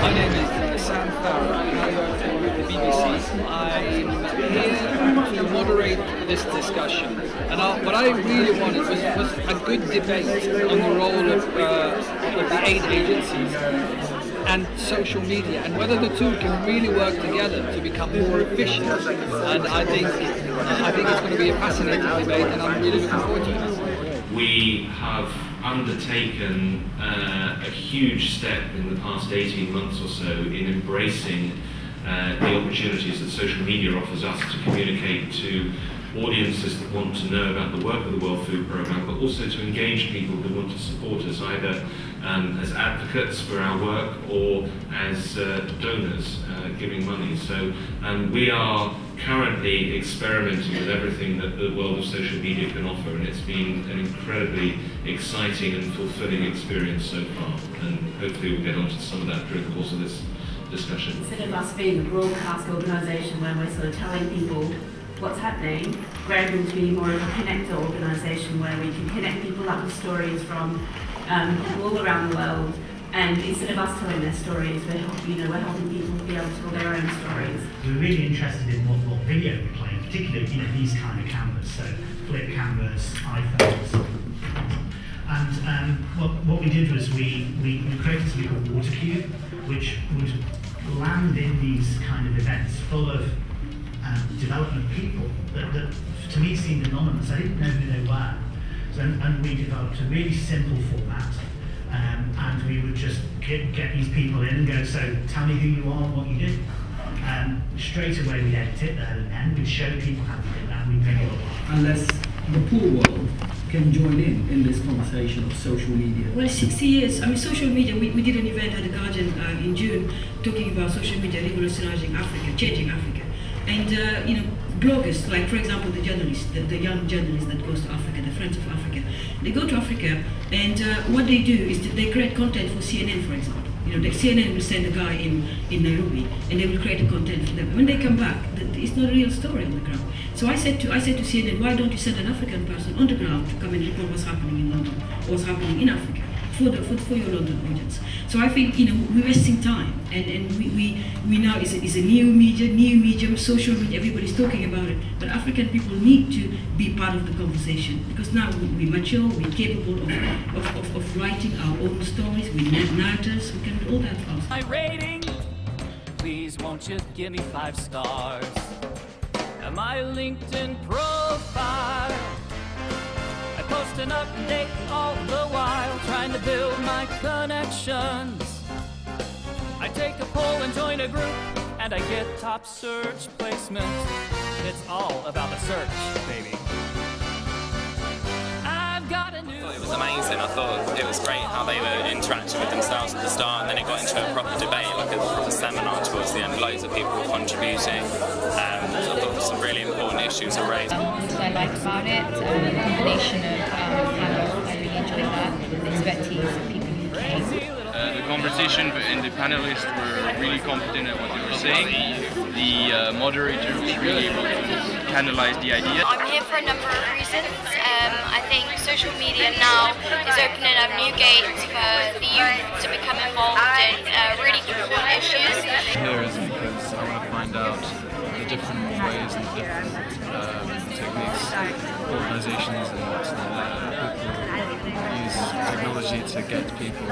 My name is Sam Farrow. I work for the BBC. I'm here to moderate this discussion. And what I really wanted was a good debate on the role of the aid agencies and social media, and whether the two can really work together to become more efficient. And I think it's going to be a fascinating debate, and I'm really looking forward to it. We have undertaken a huge step in the past 18 months or so in embracing the opportunities that social media offers us to communicate to audiences that want to know about the work of the World Food Programme, but also to engage people who want to support us, either as advocates for our work or as donors giving money. So we are currently experimenting with everything that the world of social media can offer, and it's been an incredibly exciting and fulfilling experience so far, and hopefully we'll get onto some of that during the course of this discussion. Instead of us being a broadcast organisation where we're sort of telling people what's happening, we're able to be more of a connector organisation where we can connect people up with stories from people all around the world, and instead of us telling their stories, we're helping people be able to tell their own stories. We're really interested in what video we're playing, particularly these kind of cameras, so flip cameras, iPhones. And what we did was we created something called Water Cube, which would land in these kind of events full of development people that to me seemed anonymous. I didn't know who they were. So, and we developed a really simple format, and we would just get these people in and go, so tell me who you are and what you do. Straight away we'd edit it there and then, we'd show people how we did that, we'd bring it up. Unless the poor world can join in this conversation of social media. Well, 60 years, I mean, social media, we did an event at The Guardian in June talking about social media revolutionizing Africa, changing Africa. And, bloggers, like for example the journalists, the young journalists that goes to Africa, the Friends of Africa, they go to Africa and what they do is they create content for CNN, for example. The CNN will send a guy in Nairobi and they will create a content for them. When they come back, it's not a real story on the ground. So I said to CNN, why don't you send an African person on the ground to come and report what's happening in London, what's happening in Africa, for your London audience. So I think we're wasting time, and we now is a new medium, social media. Everybody's talking about it, but African people need to be part of the conversation, because now we're mature, we're capable of writing our own stories. We're narrators. We can do all that fast. My rating, please won't you give me 5 stars? And my LinkedIn profile, I post an update all the while, trying to build my connections. I take a poll and join a group, and I get top search placement. It's all about the search, baby. I've got a new... It was amazing. I thought it was great how they were interacting with themselves at the start, and then it got into a proper debate, like a proper seminar towards the end. Loads of people were contributing. I thought some really important issues were raised. What I liked about it, the combination of panel, I really enjoyed that, the expertise of people who came. The conversation and the panelists were really competent at what they were saying. The moderator was really able to canalize the idea. I'm here for a number of reasons. I think social media now is opening up new gates for the youth to become involved in really important issues. Here is because I want to find out the different ways and different techniques, organisations and people use technology to get people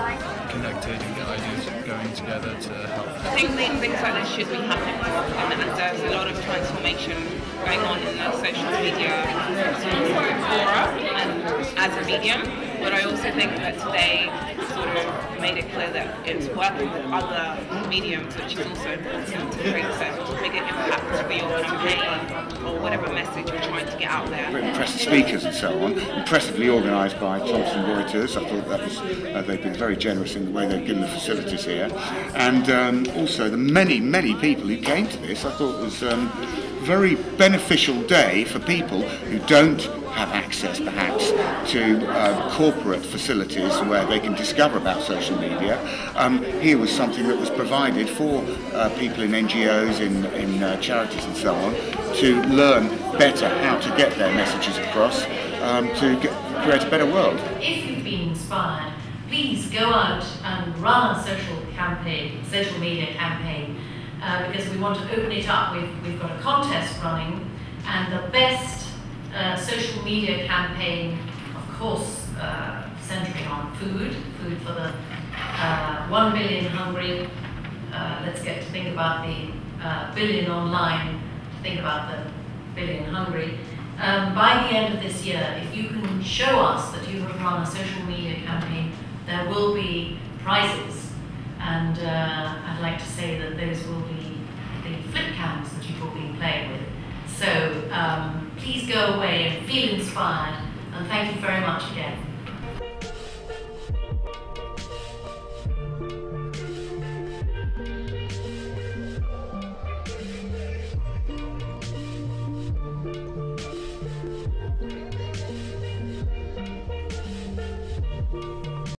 connected and get ideas going together to help. I think things like this should be happening more often, and there's a lot of transformation going on in the social media fora and as a medium, but I also think that today sort of made it clear that it's working with other mediums, which is also important to create a bigger impact for your campaign or whatever message you're trying to get out there. Impressive speakers and so on, impressively organised by Thomson Reuters. I thought that was they've been very generous in the way they've given the facilities here, and also the many people who came to this. I thought it was a very beneficial day for people who don't have access perhaps to corporate facilities where they can discover about social media. Here was something that was provided for people in NGOs, in charities and so on, to learn better how to get their messages across to create a better world. If you've been inspired, please go out and run a social campaign. campaign, social media campaign, because we want to open it up. We've got a contest running, and the best social media campaign, of course, centering on food for the 1 billion hungry. Let's get to think about the billion online, think about the billion hungry. By the end of this year, if you can show us that you have run a social media campaign, there will be prizes. And I'd like to say that those will be the flip cams that you've all been playing with. So please go away and feel inspired, and thank you very much again.